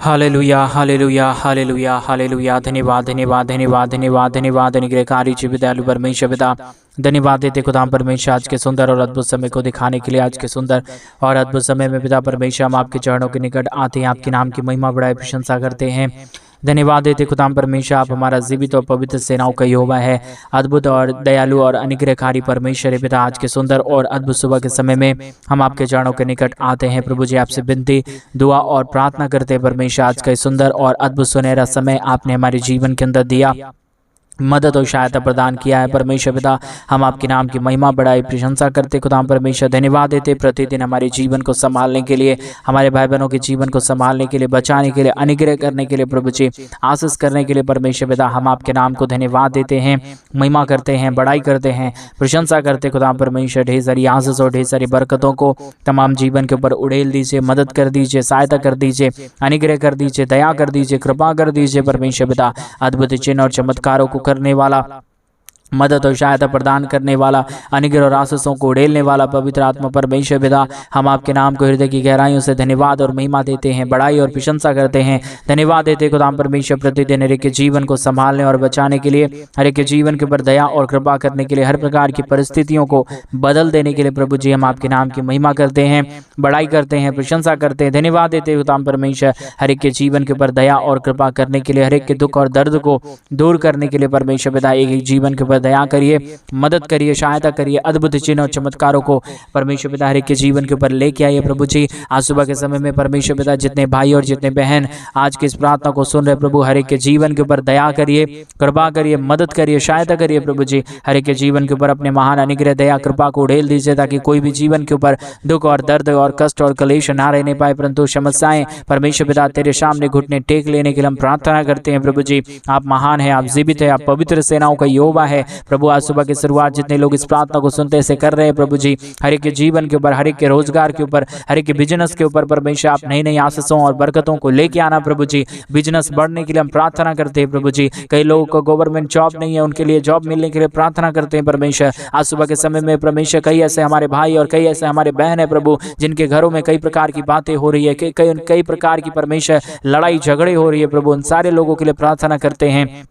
Hallelujah hallelujah hallelujah hallelujah. धन्यवाद धन्यवाद धन्यवाद धन्यवाद धन्यवाद अनुग्रहकारी जीवित दयालु परमेश्वर पिता, धन्यवाद देते खुदाम परमेश्वर आज के सुंदर और अद्भुत समय को दिखाने के लिए। आज के सुंदर और अद्भुत समय में पिता परमेश्वर हम आपके चरणों के निकट आते हैं, आपके नाम की महिमा बढ़ाए प्रशंसा करते हैं। धन्यवाद देते खुदाम परमेश्वर, आप हमारा जीवित और पवित्र सेनाओं का यहोवा है, अद्भुत और दयालु और अनुग्रहकारी परमेश्वर है पिता। आज के सुंदर और अद्भुत सुबह के समय में हम आपके चरणों के निकट आते हैं प्रभु जी, आपसे विनती दुआ और प्रार्थना करते हैं परमेश्वर। आज का सुंदर और अद्भुत सुनहरा समय आपने हमारे जीवन के अंदर दिया, मदद और सहायता प्रदान किया है परमेश्वर पिता। हम आपके नाम की महिमा बढ़ाई प्रशंसा करते खुदाम परमेश्वर। धन्यवाद देते प्रतिदिन हमारे जीवन को संभालने के लिए, हमारे भाई बहनों के जीवन को संभालने के लिए, बचाने के लिए, अनुग्रह करने के लिए प्रभु जी, आशीष करने के लिए परमेश्वर पिता। हम आपके नाम को धन्यवाद देते हैं, महिमा करते हैं, बढ़ाई करते हैं, प्रशंसा करते खुदाम परमेश्वर। ढेर सारी आशीष और ढेर सारी बरकतों को तमाम जीवन के ऊपर उड़ेल दीजिए, मदद कर दीजिए, सहायता कर दीजिए, अनुग्रह कर दीजिए, दया कर दीजिए, कृपा कर दीजिए परमेश्वर पिता। अद्भुत चिन्ह और चमत्कारों को करने वाला, मदद और सहायता प्रदान करने वाला, अनुग्रह और आशीषों को उड़ेलने वाला पवित्र आत्मा परमेश्वर पिता, हम आपके नाम को हृदय की गहराइयों से धन्यवाद और महिमा देते हैं, बड़ाई और प्रशंसा करते हैं। धन्यवाद देते खुदाम परमेश्वर प्रतिदिन हर एक के जीवन को संभालने और बचाने के लिए, हर एक के जीवन के ऊपर दया और कृपा करने के लिए, हर प्रकार की परिस्थितियों को बदल देने के लिए प्रभु जी हम आपके नाम की महिमा करते हैं, बड़ाई करते हैं, प्रशंसा करते हैं। धन्यवाद देते खुदाम परमेश्वर हर एक के जीवन के ऊपर दया और कृपा करने के लिए, हर एक के दुख और दर्द को दूर करने के लिए परमेश्वर पिता। एक एक जीवन के ऊपर दया करिए, मदद करिए, सहायता करिए, अद्भुत चिन्ह और चमत्कारों को परमेश्वर पिता हर एक के जीवन के ऊपर लेके आइए प्रभु जी। आज सुबह के समय में परमेश्वर पिता जितने भाई और जितने बहन आज की इस प्रार्थना को सुन रहे प्रभु, हर एक के जीवन के ऊपर दया करिए, कृपा करिए, मदद करिए, सहायता करिए प्रभु जी। हर एक के जीवन के ऊपर अपने महान अनुग्रह दया कृपा को उड़ेल दीजिए, ताकि कोई भी जीवन के ऊपर दुख और दर्द और कष्ट और क्लेश ना रहने पाए, परंतु समस्याएं परमेश्वर पिता तेरे सामने घुटने टेक लेने के लिए हम प्रार्थना करते हैं प्रभु जी। आप महान है, आप जीवित है, आप पवित्र सेनाओं का यहोवा है प्रभु। आज सुबह की शुरुआत जितने लोग इस प्रार्थना को सुनते से कर रहे हैं प्रभु जी, हर एक के जीवन के ऊपर, हर एक के रोजगार के ऊपर, हर एक के बिजनेस के ऊपर परमेश्वर आप नई नई आशीषों और बरकतों को लेके आना प्रभु जी। बिजनेस बढ़ने के लिए हम प्रार्थना करते हैं प्रभु जी। कई लोगों को गवर्नमेंट जॉब नहीं है, उनके लिए जॉब मिलने के लिए प्रार्थना करते हैं परमेश्वर। आज सुबह के समय में परमेश्वर कई ऐसे हमारे भाई और कई ऐसे हमारे बहन है प्रभु, जिनके घरों में कई प्रकार की बातें हो रही है, कई प्रकार की परमेश्वर लड़ाई झगड़े हो रही है प्रभु। उन सारे लोगों के लिए प्रार्थना करते हैं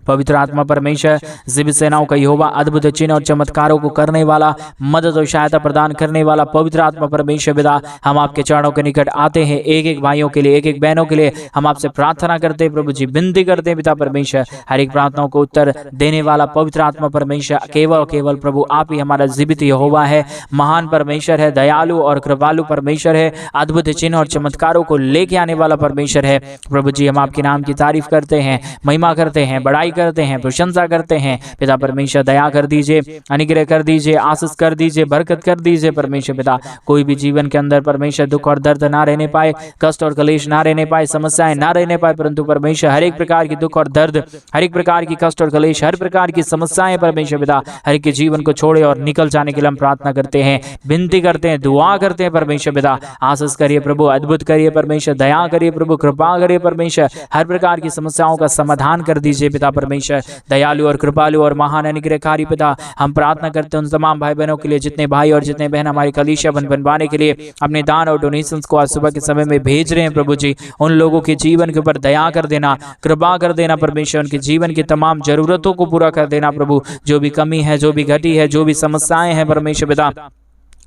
पवित्र आत्मा परमेश्वर जीवित सेनाओं का यहोवा, अद्भुत चिन्ह और चमत्कारों को करने वाला, मदद और सहायता प्रदान करने वाला पवित्र आत्मा परमेश्वर पिता, हम आपके चरणों के निकट आते हैं। एक एक भाइयों के लिए, एक एक बहनों के लिए हम आपसे प्रार्थना करते हैं प्रभु जी, विनती करते हैं पिता परमेश्वर। हर एक प्रार्थनाओं को उत्तर देने वाला पवित्र आत्मा परमेश्वर, केवल केवल प्रभु आप ही हमारा जीवित यहोवा है, महान परमेश्वर है, दयालु और कृपालु परमेश्वर है, अद्भुत चिन्ह और चमत्कारों को लेके आने वाला परमेश्वर है प्रभु जी। हम आपके नाम की तारीफ करते हैं, महिमा करते हैं, बड़ाई करते हैं, प्रशंसा करते हैं पिता परमेश्वर। दया कर दीजिए, अनुग्रह कर दीजिए, आशीष कर दीजिए, बरकत कर दीजिए परमेश्वर पिता। कोई भी जीवन के अंदर परमेश्वर दुख और दर्द ना रहने पाए, कष्ट और क्लेश ना रहने पाए, समस्याएं ना रहने पाए, परंतु परमेश्वर हर एक प्रकार की दुख और दर्द, हर एक प्रकार की कष्ट और क्लेश, हर प्रकार की समस्याएं परमेश्वर पिता हर एक के जीवन को छोड़े और निकल जाने के लिए हम प्रार्थना करते हैं, विनती करते हैं, दुआ करते हैं परमेश्वर पिता। आशीष करिए प्रभु, अद्भुत करिए परमेश्वर, दया करिए प्रभु, कृपा करिए परमेश्वर। हर प्रकार की समस्याओं का समाधान कर दीजिए पिता परमेश्वर, दयालु और कृपालु और महान अनुग्रहकारी पिता। हम प्रार्थना करते हैं उन तमाम भाई बहनों के लिए, जितने भाई और जितने बहन हमारी कलीसिया बनवाने के लिए अपने दान और डोनेशंस को आज सुबह के समय में भेज रहे हैं प्रभु जी। उन लोगों के जीवन के ऊपर दया कर देना, कृपा कर देना परमेश्वर, उनके जीवन की तमाम जरूरतों को पूरा कर देना प्रभु। जो भी कमी है, जो भी घटी है, जो भी समस्याएं हैं परमेश्वर पिता,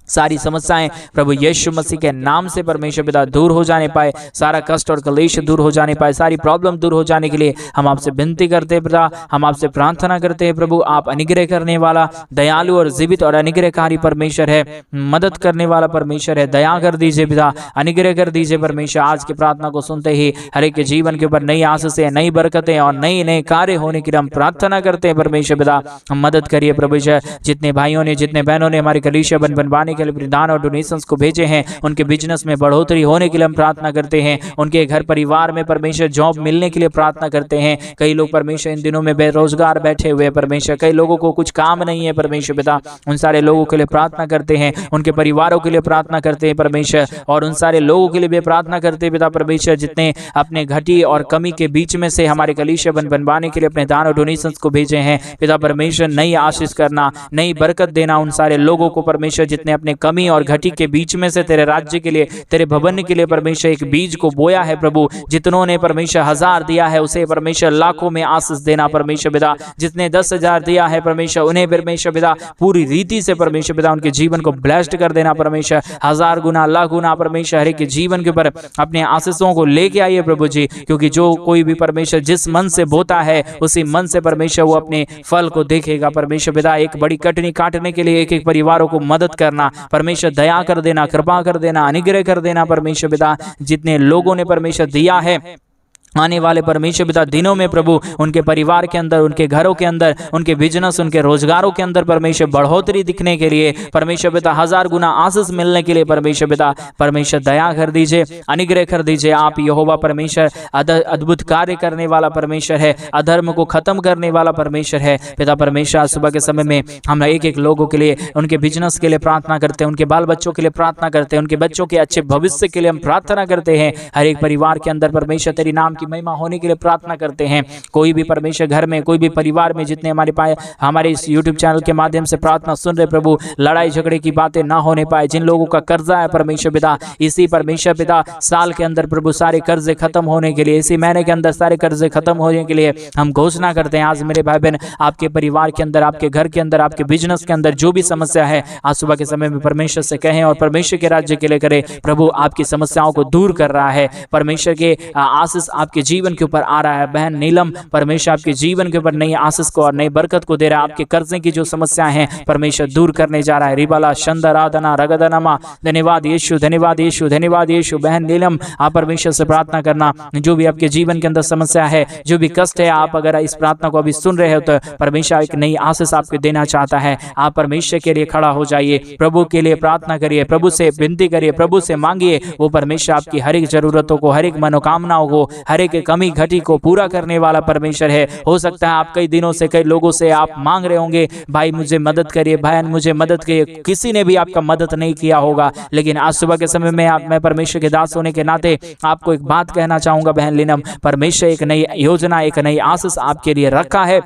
सारी समस्याएं प्रभु यीशु मसीह के नाम से परमेश्वर पिता दूर हो जाने पाए, सारा कष्ट और क्लेश दूर हो जाने पाए, सारी प्रॉब्लम दूर हो जाने के लिए हम आपसे विनती करते हैं पिता, हम आपसे प्रार्थना करते हैं प्रभु। आप अनुग्रह करने वाला, दयालु और जीवित और अनुग्रहकारी परमेश्वर है, मदद करने वाला परमेश्वर है। दया कर दीजिए पिता, अनुग्रह कर दीजिए परमेश्वर। आज की प्रार्थना को सुनते ही हर एक के जीवन के ऊपर नई आशीषें, नई बरकतें और नए नए कार्य होने के लिए हम प्रार्थना करते हैं परमेश्वर पिता। हम मदद करिए प्रभु। जितने भाइयों ने, जितने बहनों ने हमारी कलीसिया बनवाने के लिए दान और डोनेशंस को भेजे हैं, उनके बिजनेस में बढ़ोतरी होने के लिए हम प्रार्थना करते हैं। उनके घर परिवार में परमेश्वर जॉब मिलने के लिए प्रार्थना करते हैं। कई लोग परमेश्वर इन दिनों में बेरोजगार बैठे हुए परमेश्वर, कई लोगों को कुछ काम नहीं है परमेश्वर पिता, उन सारे लोगों के लिए प्रार्थना करते हैं, उनके परिवारों के लिए प्रार्थना करते हैं परमेश्वर, और उन सारे लोगों के लिए भी प्रार्थना करते हैं पिता परमेश्वर, जितने अपने घटी और कमी के बीच में से हमारे कलीसिया बनवाने के लिए अपने दान और डोनेशंस को भेजे हैं पिता परमेश्वर। नई आशीष करना, नई बरकत देना उन सारे लोगों को परमेश्वर, जितने अपने अपने कमी और घटी के बीच में से तेरे राज्य के लिए, तेरे भवन के लिए परमेश्वर एक बीज को बोया है प्रभु। जितनों ने परमेश्वर 1000 दिया है उसे परमेश्वर लाखों में आशीष देना परमेश्वर पिता। जितने 10,000 दिया है परमेश्वर उन्हें परमेश्वर पिता पूरी रीति से परमेश्वर पिता उनके जीवन को ब्लेस्ड कर देना परमेश्वर। 1000 गुना लाख गुना परमेश्वर हर एक के जीवन के ऊपर अपने आशीषों को लेके आइए प्रभु जी, क्योंकि जो कोई भी परमेश्वर जिस मन से बोता है उसी मन से परमेश्वर वो अपने फल को देखेगा परमेश्वर पिता। एक बड़ी कटनी काटने के लिए एक एक परिवारों को मदद करना परमेश्वर, दया कर देना, कृपा कर देना, अनुग्रह कर देना परमेश्वर पिता। जितने लोगों ने परमेश्वर दिया है आने वाले परमेश्वर पिता दिनों में प्रभु उनके परिवार के अंदर, उनके घरों के अंदर, उनके बिजनेस, उनके रोजगारों के अंदर परमेश्वर बढ़ोतरी दिखने के लिए परमेश्वर पिता 1000 गुना आशीष मिलने के लिए परमेश्वर पिता परमेश्वर दया कर दीजिए, अनुग्रह कर दीजिए। आप यहोवा परमेश्वर अद्भुत कार्य करने वाला परमेश्वर है, अधर्म को खत्म करने वाला परमेश्वर है पिता परमेश्वर। आज सुबह के समय में हम एक एक लोगों के लिए, उनके बिजनेस के लिए प्रार्थना करते हैं, उनके बाल बच्चों के लिए प्रार्थना करते हैं, उनके बच्चों के अच्छे भविष्य के लिए हम प्रार्थना करते हैं। हर एक परिवार के अंदर परमेश्वर तेरी नाम की महिमा होने के लिए प्रार्थना करते हैं। कोई भी परमेश्वर घर में, कोई भी परिवार में जितने हमारे इस YouTube चैनल के माध्यम से प्रार्थना सुन रहे प्रभु, लड़ाई झगड़े की बातें ना होने पाए। जिन लोगों का कर्जा है परमेश्वर पिता, इसी परमेश्वर पिता साल के अंदर प्रभु सारे कर्जे खत्म होने के लिए, इसी महीने के अंदर सारे कर्जे खत्म होने के लिए हम घोषणा करते हैं। आज मेरे भाई बहन आपके परिवार के अंदर, आपके घर के अंदर, आपके बिजनेस के अंदर जो भी समस्या है आज सुबह के समय में परमेश्वर से कहें और परमेश्वर के राज्य के लिए करें। प्रभु आपकी समस्याओं को दूर कर रहा है। परमेश्वर के आशीष आपके जीवन के ऊपर आ रहा है। बहन नीलम परमेश्वर आपके जीवन के ऊपर नई आशीष को और नई बरकत को दे रहा है। आपके कर्जे की जो समस्या है परमेश्वर दूर करने जा रहा है। रिबाला शंदराधना रगदनमा, धन्यवाद यीशु, धन्यवाद यीशु, धन्यवाद यीशु। बहन नीलम आप परमेश्वर से प्रार्थना करना, जो भी आपके जीवन के अंदर समस्या है, जो भी कष्ट है, आप अगर इस प्रार्थना को अभी सुन रहे हो तो परमेश्वर एक नई आशीष आपको देना चाहता है। आप परमेश्वर के लिए खड़ा हो जाइए, प्रभु के लिए प्रार्थना करिए, प्रभु से विनती करिए, प्रभु से मांगिए। वो परमेश्वर आपकी हर एक जरूरतों को, हर एक मनोकामनाओं को, हर एक कमी घटी को पूरा करने वाला परमेश्वर है। हो सकता है आप कई दिनों से कई लोगों से आप मांग रहे होंगे, भाई मुझे मदद करिए, बहन मुझे मदद करिए, किसी ने भी आपका मदद नहीं किया होगा। लेकिन आज सुबह के समय में मैं परमेश्वर के दास होने के नाते आपको एक बात कहना चाहूंगा बहन लीनम, परमेश्वर एक नई योजना, एक नई आशीष आपके लिए रखा है।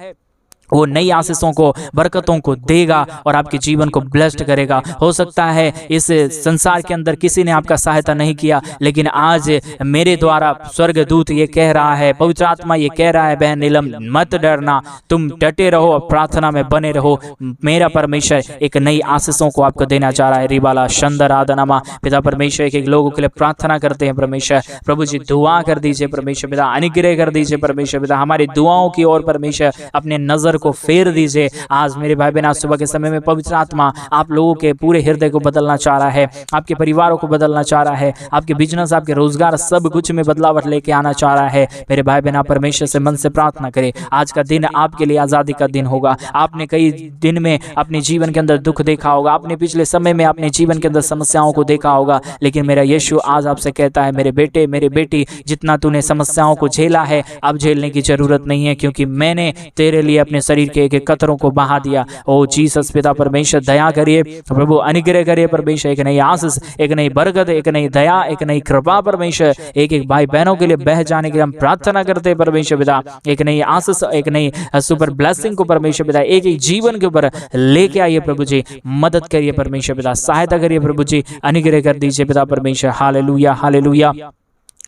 वो नई आशीषों को, बरकतों को देगा और आपके जीवन को ब्लेस्ड करेगा। हो सकता है इस संसार के अंदर किसी ने आपका सहायता नहीं किया, लेकिन आज मेरे द्वारा स्वर्गदूत ये कह रहा है, पवित्र आत्मा ये कह रहा है, बहन नीलम मत डरना, तुम डटे रहो और प्रार्थना में बने रहो। मेरा परमेश्वर एक नई आशीषों को आपको देना चाह रहा है। रिबाला शंदराधनमा, पिता परमेश्वर एक लोगों के लिए प्रार्थना करते हैं परमेश्वर। प्रभु जी दुआ कर दीजिए परमेश्वर पिता, अनुग्रह कर दीजिए परमेश्वर पिता। हमारी दुआओं की ओर परमेश्वर अपने नजर को फेर दीजिए। आज मेरे भाई बहन आज सुबह के समय में पवित्र आत्मा आप लोगों के पूरे हृदय को बदलना चाह रहा है, आपके परिवारों को बदलना चाह रहा है, आपके बिजनेस, आपके रोजगार, सब कुछ में बदलावट लेके आना चाह रहा है। मेरे भाई बहन आप परमेश्वर से मन से प्रार्थना करें। आज का दिन आपके लिए आजादी का दिन होगा। आपने कई दिन में अपने जीवन के अंदर दुख देखा होगा, आपने पिछले समय में अपने जीवन के अंदर समस्याओं को देखा होगा, लेकिन मेरा यीशु आज आपसे कहता है, मेरे बेटे, मेरे बेटी, जितना तूने समस्याओं को झेला है अब झेलने की जरूरत नहीं है, क्योंकि मैंने तेरे लिए अपने शरीर के एक कतरों को बहा दिया। ओ जीसस पिता परमेश्वर दया करिए, प्रभु अनुग्रह करिए परमेश्वर। एक नई आशीष, एक नई बरकत, एक नई दया, एक नई कृपा परमेश्वर एक एक भाई बहनों के लिए बह जाने के लिए हम प्रार्थना करते हैं परमेश्वर पिता। एक नई आशीष, एक नई सुपर ब्लेसिंग को परमेश्वर पिता एक एक जीवन के ऊपर लेके आइए प्रभु जी। मदद करिए परमेश्वर पिता, सहायता करिए प्रभु जी, अनुग्रह कर दीजिए पिता परमेश्वर। Hallelujah, hallelujah,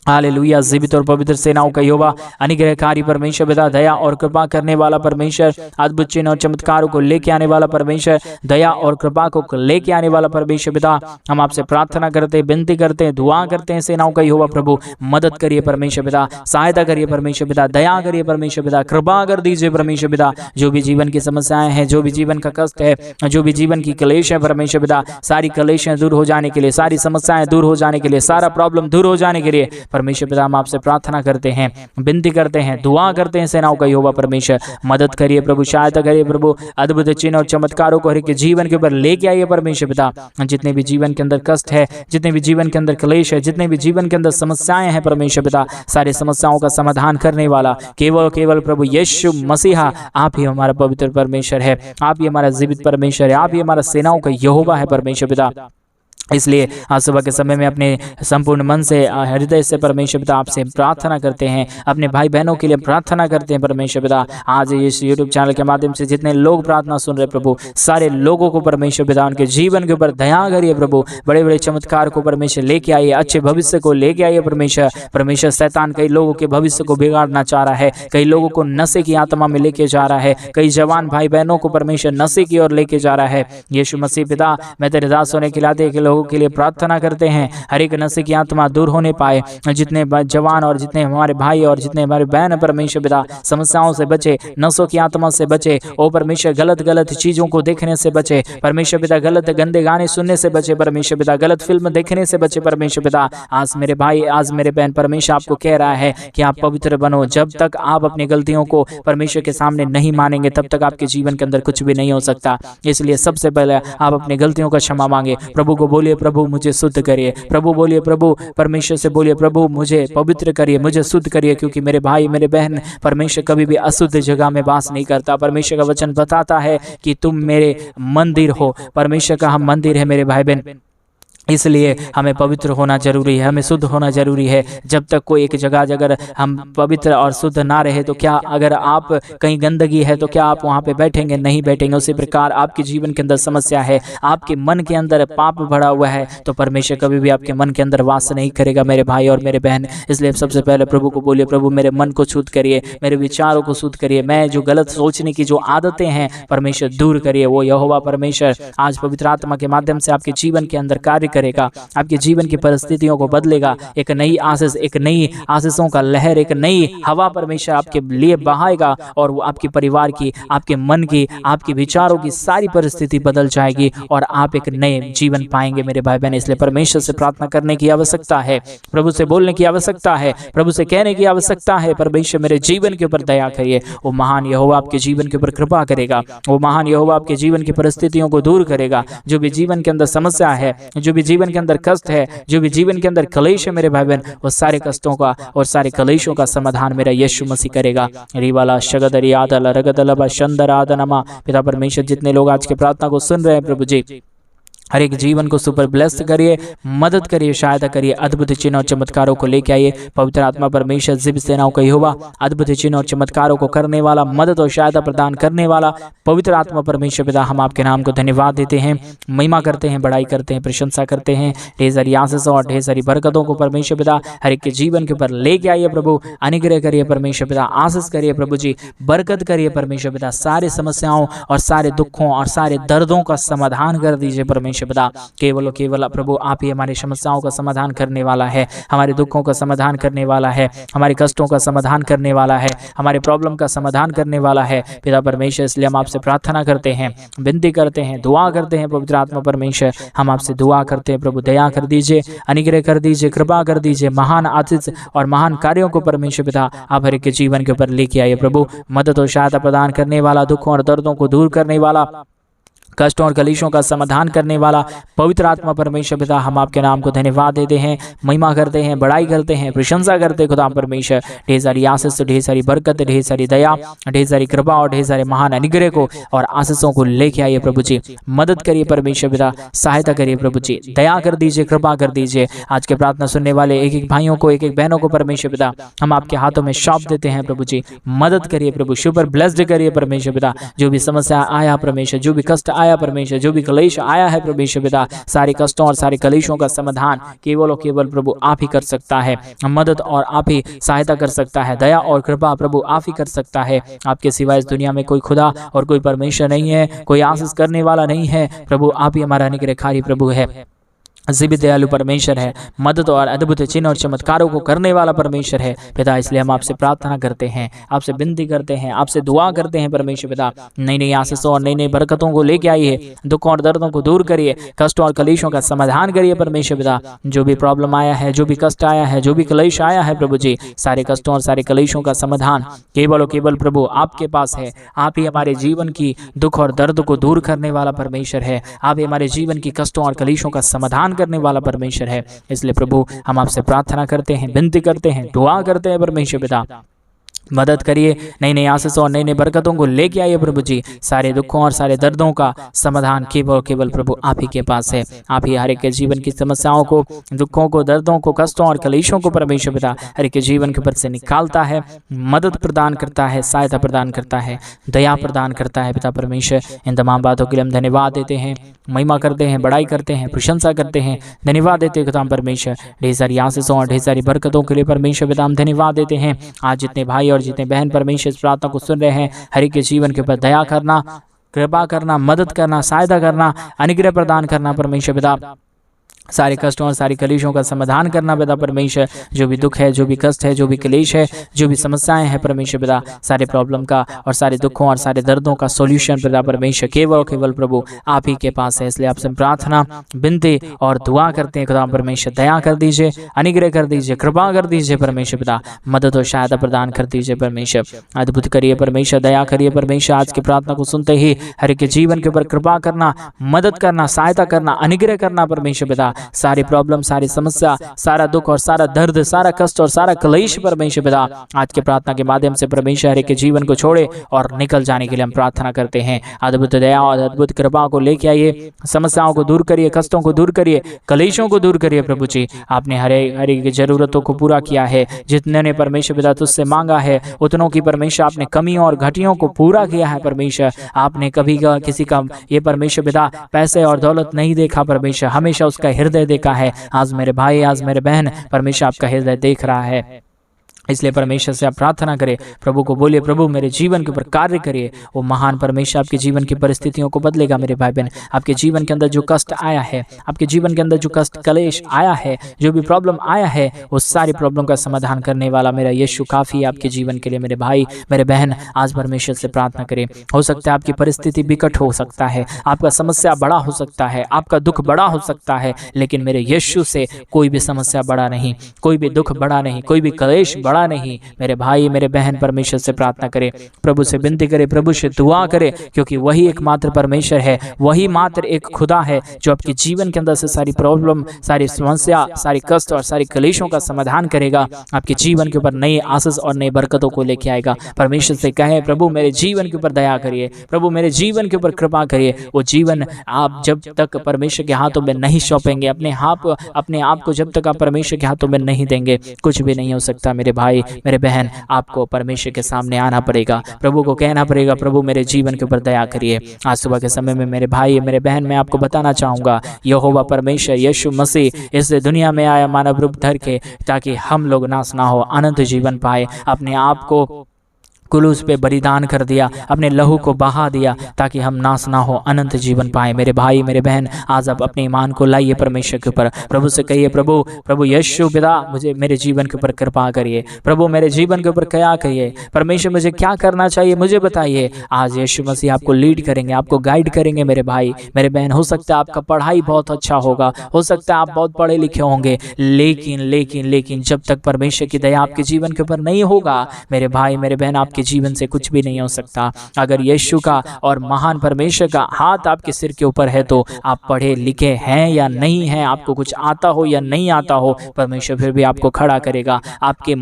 hallelujah. जीवित और पवित्र सेनाओं का यहोवा, अनुग्रहकारी परमेश्वर पिता, दया और कृपा करने वाला परमेश्वर, अद्भुत चिन्ह और चमत्कारों को लेके आने वाला परमेश्वर, दया और कृपा को लेके आने वाला परमेश्वर पिता, हम आपसे प्रार्थना करते हैं, विनती करते हैं, दुआ करते हैं। सेनाओं का यहोवा प्रभु मदद करिए परमेश्वर पिता, सहायता करिए परमेश्वर पिता, दया करिए परमेश्वर पिता, कृपा कर दीजिए परमेश्वर पिता। जो भी जीवन की समस्याएं हैं, जो भी जीवन का कष्ट है, जो भी जीवन की क्लेश है परमेश्वर पिता, सारी क्लेशें दूर हो जाने के लिए, सारी समस्याएं दूर हो जाने के लिए, सारा प्रॉब्लम दूर हो जाने के लिए परमेश्वर पिता हम आपसे प्रार्थना करते हैं, विनती करते हैं, दुआ करते हैं। सेनाओं का यहोवा परमेश्वर मदद करिए प्रभु, सहायता करिए प्रभु, अद्भुत चिन्ह और चमत्कारों को हर एक जीवन के ऊपर लेके आइए परमेश्वर पिता। जितने भी जीवन के अंदर कष्ट है, जितने भी जीवन के अंदर क्लेश है, जितने भी जीवन के अंदर समस्याएं हैं परमेश्वर पिता, सारी समस्याओं का समाधान करने वाला केवल केवल प्रभु यीशु मसीहा आप ही हमारा पवित्र परमेश्वर है, आप ही हमारा जीवित परमेश्वर है, आप ही हमारा सेनाओं का यहोवा है परमेश्वर पिता। इसलिए आज सुबह के समय में अपने संपूर्ण मन से, हृदय से परमेश्वर पिता आपसे प्रार्थना करते हैं, अपने भाई बहनों के लिए प्रार्थना करते हैं परमेश्वर पिता। आज इस यूट्यूब चैनल के माध्यम से जितने लोग प्रार्थना सुन रहे प्रभु, सारे लोगों को परमेश्वर पिता उनके जीवन के ऊपर दया करिए प्रभु। बड़े बड़े चमत्कार को परमेश्वर लेके आइए, अच्छे भविष्य को लेके आइए परमेश्वर। शैतान कई लोगों के भविष्य को बिगाड़ना चाह रहा है, कई लोगों को नशे की आत्मा में लेके जा रहा है, कई जवान भाई बहनों को परमेश्वर नशे की ओर लेके जा रहा है। यीशु मसीह पिता, मैं तेरे दास होने के लाते के लोगों के लिए प्रार्थना करते हैं, हर एक नशे की आत्मा दूर होने पाए। जितने जवान और जितने हमारे भाई और जितने हमारे बहन परमेश्वर पिता समस्याओं से बचे, नशों की आत्मा से बचे, ओ परमेश्वर गलत चीजों को देखने से बचे परमेश्वर पिता, गलत गंदे गाने सुनने से बचे परमेश्वर पिता, गलत फिल्म देखने से बचे परमेश्वर पिता। आज मेरे भाई, आज मेरे बहन परमेश्वर आपको कह रहा है कि आप पवित्र बनो। जब तक आप अपनी गलतियों को परमेश्वर के सामने नहीं मानेंगे तब तक आपके जीवन के अंदर कुछ भी नहीं हो सकता। इसलिए सबसे पहले आप अपनी गलतियों का क्षमा मांगे, प्रभु को बोलिए प्रभु मुझे शुद्ध करिए, प्रभु बोलिए प्रभु, परमेश्वर से बोलिए प्रभु मुझे पवित्र करिए, मुझे शुद्ध करिए, क्योंकि मेरे भाई मेरे बहन परमेश्वर कभी भी अशुद्ध जगह में वास नहीं करता। परमेश्वर का वचन बताता है कि तुम मेरे मंदिर हो, परमेश्वर का हम मंदिर है मेरे भाई बहन। इसलिए हमें पवित्र होना जरूरी है, हमें शुद्ध होना जरूरी है। जब तक कोई एक जगह अगर हम पवित्र और शुद्ध ना रहे तो क्या, अगर आप कहीं गंदगी है तो क्या आप वहाँ पे बैठेंगे? नहीं बैठेंगे। उसी प्रकार आपके जीवन के अंदर समस्या है, आपके मन के अंदर पाप भरा हुआ है, तो परमेश्वर कभी भी आपके मन के अंदर वास नहीं करेगा मेरे भाई और मेरे बहन। इसलिए सबसे पहले प्रभु को बोलिए प्रभु मेरे मन को शुद्ध करिए, मेरे विचारों को शुद्ध करिए, मैं जो गलत सोचने की जो आदतें हैं परमेश्वर दूर करिए। वो यहोवा परमेश्वर आज पवित्र आत्मा के माध्यम से आपके जीवन के अंदर कार्य करेगा, आपके जीवन की परिस्थितियों को बदलेगा। एक नई आशीष, एक नई आशीषों का लहर, एक नई हवा परमेश्वर आपके लिए बहाएगा और वो आपके परिवार की, आपके मन की, आपके विचारों की सारी परिस्थिति बदल जाएगी और आप एक नए जीवन पाएंगे मेरे भाई बहन। इसलिए परमेश्वर से प्रार्थना करने की आवश्यकता है, प्रभु से बोलने की आवश्यकता है, प्रभु से कहने की आवश्यकता है, परमेश्वर मेरे जीवन के ऊपर दया करिए। वो महान यहोवा आपके जीवन के ऊपर कृपा करेगा, वो महान यहोवा आपके जीवन की परिस्थितियों को दूर करेगा। जो भी जीवन के अंदर समस्या है, जो भी जीवन के अंदर कष्ट है, जो भी जीवन के अंदर कलेश है मेरे भाई बहन, वो सारे कष्टों का और सारे कलेशों का समाधान मेरा यीशु मसीह करेगा। रिवाला शगदरी आदल रगदलबा शंदर आदनमा। पिता परमेश्वर जितने लोग आज की प्रार्थना को सुन रहे हैं प्रभु जी, हर एक जीवन को सुपर ब्लेस करिए, मदद करिए, सहायता करिए। अद्भुत चिन्ह और चमत्कारों को लेके आइए। पवित्र आत्मा परमेश्वर जिब सेनाओं का यहोवा, अद्भुत चिन्ह और चमत्कारों को करने वाला, मदद और सहायता प्रदान करने वाला पवित्र आत्मा परमेश्वर पिता, हम आपके नाम को धन्यवाद देते हैं, महिमा करते हैं, बड़ाई करते हैं, प्रशंसा करते हैं। ढेर सारी आशीषों और ढेर सारी बरकतों को परमेश्वर पिता हर एक के जीवन के ऊपर लेके आइए प्रभु। अनुग्रह करिए परमेश्वर पिता, आशीष करिए प्रभु जी, बरकत करिए परमेश्वर पिता। सारे समस्याओं और सारे दुखों और सारे दर्दों का समाधान कर दीजिए परमेश्वर पिता। केवल प्रभु आप ही हमारी समस्याओं का समाधान करने वाला है, हमारे दुखों का समाधान करने वाला है, हमारे कष्टों का समाधान करने वाला है, हमारे प्रॉब्लम का समाधान करने वाला है पिता परमेश्वर। इसलिए हम आपसे प्रार्थना करते हैं, विनती करते हैं, दुआ करते हैं पवित्र आत्मा परमेश्वर। हम आपसे दुआ करते हैं प्रभु, दया कर दीजिए, अनुग्रह कर दीजिए, कृपा कर दीजिए। महान आशीष और महान कार्यों को परमेश्वर पिता आप हर एक के जीवन के ऊपर लेके आइए प्रभु। मदद और सहायता प्रदान करने वाला, दुखों और दर्दों को दूर करने वाला, कष्टों और कलेशों का समाधान करने वाला पवित्र आत्मा परमेश्वर पिता, हम आपके नाम को धन्यवाद देते हैं, महिमा करते हैं, बड़ाई करते हैं, प्रशंसा करते हैं खुदा परमेश्वर। ढेर सारी आशीष, ढेर सारी बरकत, ढेर सारी दया, ढेर सारी कृपा और ढेर सारे महान अनुग्रह को और आशीषों को लेके आइए प्रभु जी। मदद करिए परमेश्वर पिता, सहायता करिए प्रभु जी, दया कर दीजिए, कृपा कर दीजिए। आज के प्रार्थना सुनने वाले एक एक भाइयों को, एक एक बहनों को परमेश्वर पिता हम आपके हाथों में सौंप देते हैं प्रभु जी। मदद करिए प्रभु, सुपर ब्लेस्ड करिए परमेश्वर पिता। जो भी समस्या आया परमेश्वर, जो भी कष्ट आया परमेश्वर, जो भी कलेश आया है परमेश्वर पिता, सारे कष्टों और सारे कलेशों का समाधान केवल और केवल प्रभु आप ही कर सकता है। मदद और आप ही सहायता कर सकता है, दया और कृपा प्रभु आप ही कर सकता है। आपके सिवाय इस दुनिया में कोई खुदा और कोई परमेश्वर नहीं है, कोई आशीष करने वाला नहीं है प्रभु। आप ही हमारा अनुग्रहकारी प्रभु है, जीवित दयालु परमेश्वर है, मदद और अद्भुत चिन्ह और चमत्कारों को करने वाला परमेश्वर है पिता। इसलिए हम आपसे प्रार्थना करते हैं, आपसे विनती करते हैं, आपसे दुआ करते हैं परमेश्वर पिता। नई नई आशीषों और नई नई बरकतों को लेके आइए, दुखों और दर्दों को दूर करिए, कष्टों और कलेशों का समाधान करिए परमेश्वर पिता। जो भी प्रॉब्लम आया है, जो भी कष्ट आया है, जो भी कलेश आया है प्रभु जी, सारे कष्टों और सारे कलेशों का समाधान केवल और केवल प्रभु आपके पास है। आप ही हमारे जीवन की दुख और दर्द को दूर करने वाला परमेश्वर है, आप ही हमारे जीवन की कष्टों और कलेशों का समाधान करने वाला परमेश्वर है। इसलिए प्रभु हम आपसे प्रार्थना करते हैं, विनती करते हैं, दुआ करते हैं परमेश्वर पिता। मदद करिए, नई नई आशीषों और नई नई बरकतों को लेके आइए प्रभु जी। सारे दुखों और सारे दर्दों का समाधान केवल केवल प्रभु आप ही के पास है। आप ही हर एक के जीवन की समस्याओं को, दुखों को, दर्दों को, कष्टों और कलेशों को परमेश्वर पिता हर एक के जीवन के ऊपर से निकालता है, मदद प्रदान करता है, सहायता प्रदान करता है, दया प्रदान करता है। पिता परमेश्वर, इन तमाम बातों के लिए हम धन्यवाद देते हैं, महिमा करते हैं, बड़ाई करते हैं, प्रशंसा करते हैं, धन्यवाद देते हैं खुदा परमेश्वर। ढेर सारी आशीषों और ढेर सारी बरकतों के लिए परमेश्वर पिता हम धन्यवाद देते हैं। आज जितने भाई और जितने बहन परमेश्वर इस प्रार्थना को सुन रहे हैं, हर एक के जीवन के ऊपर दया करना, कृपा करना, मदद करना, सहायता करना, अनुग्रह प्रदान करना परमेश्वर पिता। सारे कष्टों और सारी कलेशों का समाधान करना पिता परमेश्वर। जो भी दुख है, जो भी कष्ट है, जो भी कलेश है, जो भी समस्याएं हैं परमेश्वर पिता, सारे प्रॉब्लम का और सारे दुखों और सारे दर्दों का सॉल्यूशन पिता परमेश्वर केवल केवल प्रभु आप ही के पास है। इसलिए आपसे प्रार्थना, विनती और दुआ करते हैं खुदा परमेश्वर, दया कर दीजिए, अनुग्रह कर दीजिए, कृपा कर दीजिए परमेश्वर पिता, मदद और सहायता प्रदान कर दीजिए परमेश्वर। अद्भुत करिए परमेश्वर, दया करिए परमेश्वर। आज की प्रार्थना को सुनते ही हर एक के जीवन के ऊपर कृपा करना, मदद करना, सहायता करना, अनुग्रह करना परमेश्वर पिता। सारी प्रॉब्लम, सारी समस्या, सारा दुख और सारा दर्द, सारा कष्ट और सारा कलेश परमेश्वर पिता आज के प्रार्थना के माध्यम से परमेश्वर हर एक के जीवन को छोड़े और निकल जाने के लिए हम प्रार्थना करते हैं। अद्भुत दया और अद्भुत कृपा को लेके आइए, समस्याओं को दूर करिए, कष्टों को दूर करिए, कलेशों को दूर करिए प्रभु जी। आपने हर एक की जरूरतों को पूरा किया है। जितने ने परमेश्वर पिता तुझसे मांगा है उतनों की परमेश्वर आपने कमियों और घटियों को पूरा किया है परमेश्वर। आपने कभी किसी का ये परमेश्वर पिता पैसे और दौलत नहीं देखा परमेश्वर, हमेशा उसका हृदय देखा है। आज मेरे भाई, आज मेरे बहन परमेश्वर आपका हृदय देख रहा है। इसलिए परमेश्वर से आप प्रार्थना करें, प्रभु को बोलिए, प्रभु मेरे जीवन के ऊपर कार्य करिए। वो महान परमेश्वर आपके जीवन की परिस्थितियों को बदलेगा। मेरे भाई बहन, आपके जीवन के अंदर जो कष्ट आया है, आपके जीवन के अंदर जो कष्ट कलेश आया है, जो भी प्रॉब्लम आया है, वो सारी प्रॉब्लम का समाधान करने वाला मेरा यीशु काफ़ी है आपके जीवन के लिए। मेरे भाई, मेरे बहन, आज परमेश्वर से प्रार्थना करें। हो सकता है आपकी परिस्थिति विकट हो सकता है, आपका समस्या बड़ा हो सकता है, आपका दुख बड़ा हो सकता है, लेकिन मेरे यीशु से कोई भी समस्या बड़ा नहीं, कोई भी दुख बड़ा नहीं, कोई भी कलेश बड़ा नहीं। मेरे भाई, मेरे बहन, परमेश्वर से प्रार्थना करें, प्रभु से विनती करें, प्रभु से दुआ करें, क्योंकि वही एकमात्र परमेश्वर है, वही मात्र एक खुदा है जो आपके जीवन के अंदर से सारी प्रॉब्लम, सारी समस्या, सारी कष्ट और सारी कलेशों का समाधान करेगा। आपके जीवन के ऊपर नई आशीष और नई बरकतों को लेके आएगा। परमेश्वर से कहें, प्रभु मेरे जीवन के ऊपर दया करिए, प्रभु मेरे जीवन के ऊपर कृपा करिए। वो जीवन आप जब तक परमेश्वर के हाथों में नहीं सौंपेंगे, अपने आप को जब तक आप परमेश्वर के हाथों में नहीं देंगे, कुछ भी नहीं हो सकता। मेरे भाई, मेरे बहन, आपको परमेश्वर के सामने आना पड़ेगा, प्रभु को कहना पड़ेगा, प्रभु मेरे जीवन के ऊपर दया करिए। आज सुबह के समय में मेरे भाई, मेरे बहन, मैं आपको बताना चाहूँगा, यहोवा परमेश्वर यीशु मसीह इस दुनिया में आया मानव रूप धर के, ताकि हम लोग नाश ना हो, अनंत जीवन पाए। अपने आप को क्रूस पे बलिदान कर दिया, अपने लहू को बहा दिया, ताकि हम नाश ना हो, अनंत जीवन पाए। मेरे भाई, मेरे बहन, आज आप अपने ईमान को लाइए परमेश्वर के ऊपर, प्रभु से कहिए, प्रभु यीशु पिता मुझे मेरे जीवन के ऊपर कृपा करिए, प्रभु मेरे जीवन के ऊपर क्या करिए, परमेश्वर मुझे क्या करना चाहिए मुझे बताइए। आज यीशु मसीह आपको लीड करेंगे, आपको गाइड करेंगे। मेरे भाई, मेरे बहन, हो सकता है आपका पढ़ाई बहुत अच्छा होगा, हो सकता है आप बहुत पढ़े लिखे होंगे, लेकिन लेकिन लेकिन जब तक परमेश्वर की दया आपके जीवन के ऊपर नहीं होगा, मेरे भाई, मेरे बहन, आपके जीवन से कुछ भी नहीं हो सकता। अगर यीशु का और महान परमेश्वर का हाथ आपके सिर के ऊपर है, तो आप पढ़े लिखे हैं या नहीं हैं, आपको कुछ आता हो या नहीं आता हो, परमेश्वर फिर भी आपको खड़ा करेगा, आपको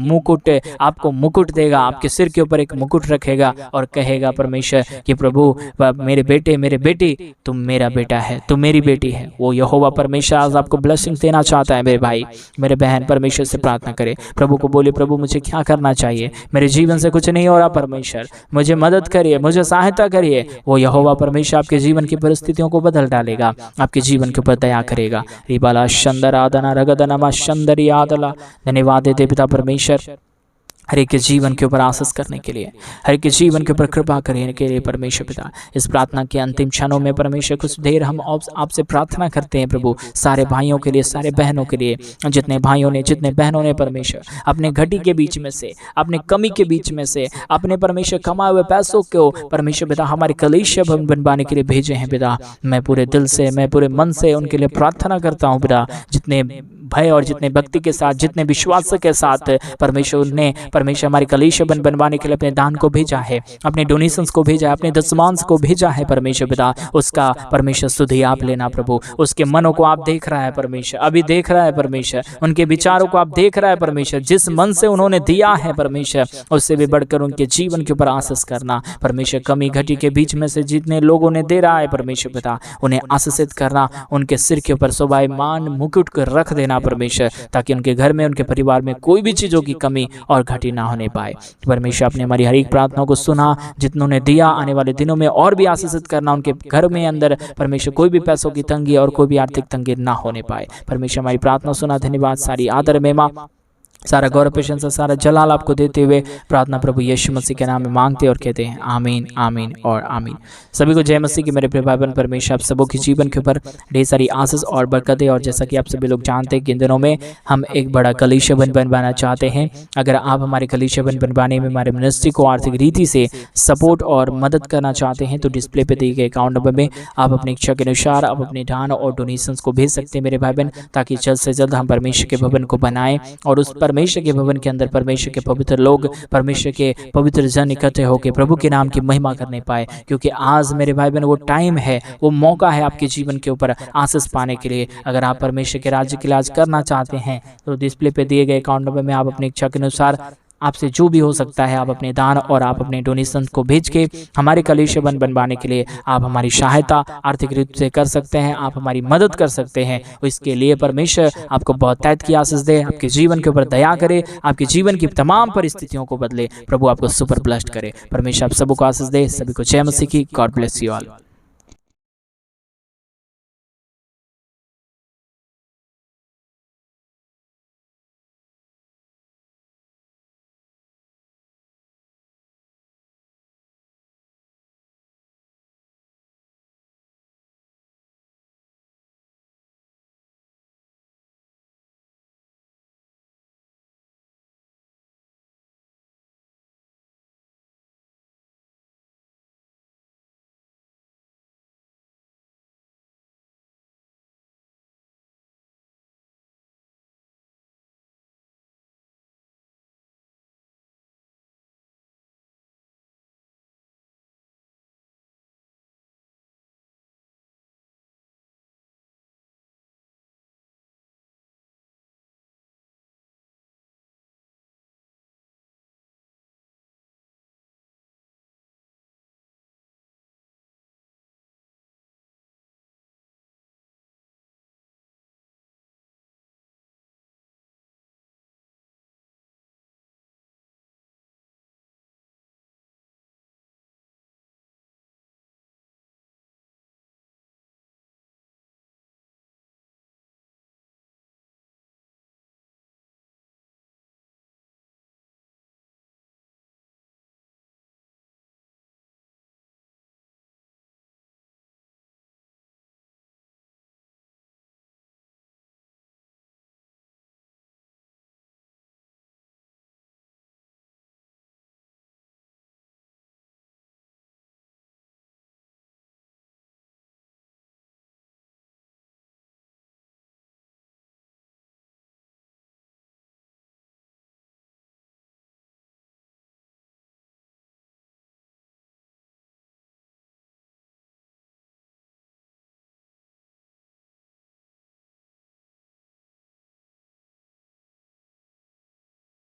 मुकुट देगा, आपके सिर के ऊपर एक मुकुट रखेगा और कहेगा परमेश्वर कि प्रभु मेरे बेटे, मेरे बेटी, तुम मेरा बेटा है, तुम मेरी बेटी है। वो यहोवा परमेश्वर आज आपको ब्लेसिंग देना चाहता है। मेरे भाई, मेरे बहन, परमेश्वर से प्रार्थना करें, प्रभु को बोले, प्रभु मुझे क्या करना चाहिए, मेरे जीवन से कुछ नहीं हो रहा, परमेश्वर मुझे मदद करिए, मुझे सहायता करिए। वो यहोवा परमेश्वर आपके जीवन की परिस्थितियों को बदल डालेगा, आपके जीवन के ऊपर दया करेगा। रिबाला शंदर आदना रगदनमा शंदरी आदला। धन्यवाद देते पिता परमेश्वर हर एक के जीवन के ऊपर आशीष करने के लिए, हर एक के जीवन के ऊपर कृपा करने के लिए परमेश्वर पिता। इस प्रार्थना के अंतिम क्षणों में परमेश्वर कुछ देर हम आपसे प्रार्थना करते हैं प्रभु, सारे भाइयों के लिए, सारे बहनों के लिए, जितने भाइयों ने, जितने बहनों ने परमेश्वर अपने घटी के बीच में से, अपने कमी के बीच में से, अपने परमेश्वर कमाए हुए पैसों को परमेश्वर पिता हमारे कलीसिया भवन बनवाने के लिए भेजे हैं पिता। मैं पूरे दिल से, मैं पूरे मन से उनके लिए प्रार्थना करता हूँ पिता। जितने भय और जितने भक्ति के साथ, जितने विश्वास के साथ परमेश्वर ने परमेश्वर हमारे कलीसिया बनवाने के लिए अपने दान को भेजा है, अपने डोनेशंस को भेजा है, अपने दशमांश को भेजा है परमेश्वर पिता। उसका परमेश्वर सुधि आप लेना प्रभु। उसके मनों को आप देख रहा है परमेश्वर, अभी देख रहा है परमेश्वर, उनके विचारों को आप देख रहा है परमेश्वर। जिस मन से उन्होंने दिया है परमेश्वर, उससे भी बढ़कर उनके जीवन के ऊपर आशीष करना परमेश्वर। कमी घटी के बीच में से जितने लोगों ने दे रहा है परमेश्वर पिता, उन्हें आशीषित करना, उनके सिर के ऊपर शोभायमान मुकुट को रख देना परमेश्वर, ताकि उनके घर में, उनके परिवार में कोई भी चीज़ों की कमी और घटी ना होने पाए परमेश्वर। आपने हमारी हर एक प्रार्थनाओं को सुना, जितनों ने दिया आने वाले दिनों में और भी आशीषित करना, उनके घर में अंदर परमेश्वर कोई भी पैसों की तंगी और कोई भी आर्थिक तंगी ना होने पाए परमेश्वर। हमारी प्रार्थना सुना, धन्यवाद। सारी आदर महिमा, सारा गौरव प्रशंसा, सारा जलाल आपको देते हुए प्रार्थना प्रभु यीशु मसीह के नाम में मांगते और कहते हैं आमीन, आमीन और आमीन। सभी को जय मसीह की। मेरे प्रिय भाई बहन, परमेश्वर आप सबों के जीवन के ऊपर ढेर सारी आशीष और बरकतें। और जैसा कि आप सभी लोग जानते हैं कि इन दिनों में हम एक बड़ा कलीसिया बनवाना चाहते हैं। अगर आप हमारे कलीसिया बनवाने में हमारे मिनिस्ट्री को आर्थिक रीति से सपोर्ट और मदद करना चाहते हैं तो डिस्प्ले पे दिए गए अकाउंट नंबर में आप अपनी इच्छा के अनुसार आप अपने दान और डोनेशंस को भेज सकते हैं मेरे भाई बहन, ताकि जल्द से जल्द हम परमेश्वर के भवन को बनाएं और उस परमेश्वर के भवन के अंदर परमेश्वर के पवित्र लोग, परमेश्वर के पवित्र जन इकट्ठे होकर प्रभु के नाम की महिमा करने पाए। क्योंकि आज मेरे भाई बहन वो टाइम है, वो मौका है आपके जीवन के ऊपर आशीष पाने के लिए। अगर आप परमेश्वर के राज्य के लिए आज करना चाहते हैं तो डिस्प्ले पे दिए गए अकाउंट नंबर में आप अपनी इच्छा के अनुसार आपसे जो भी हो सकता है आप अपने दान और आप अपने डोनेशन को भेज के हमारे कलीसिया बनवाने के लिए आप हमारी सहायता आर्थिक रूप से कर सकते हैं, आप हमारी मदद कर सकते हैं। इसके लिए परमेश्वर आपको बहुत तैत की आशीष दे, आपके जीवन के ऊपर दया करे, आपके जीवन की तमाम परिस्थितियों को बदले। प्रभु आपको सुपर ब्लेस्ड करे। परमेश्वर आप सबको आशीष दे। सभी को जय मसीह की। God bless you all.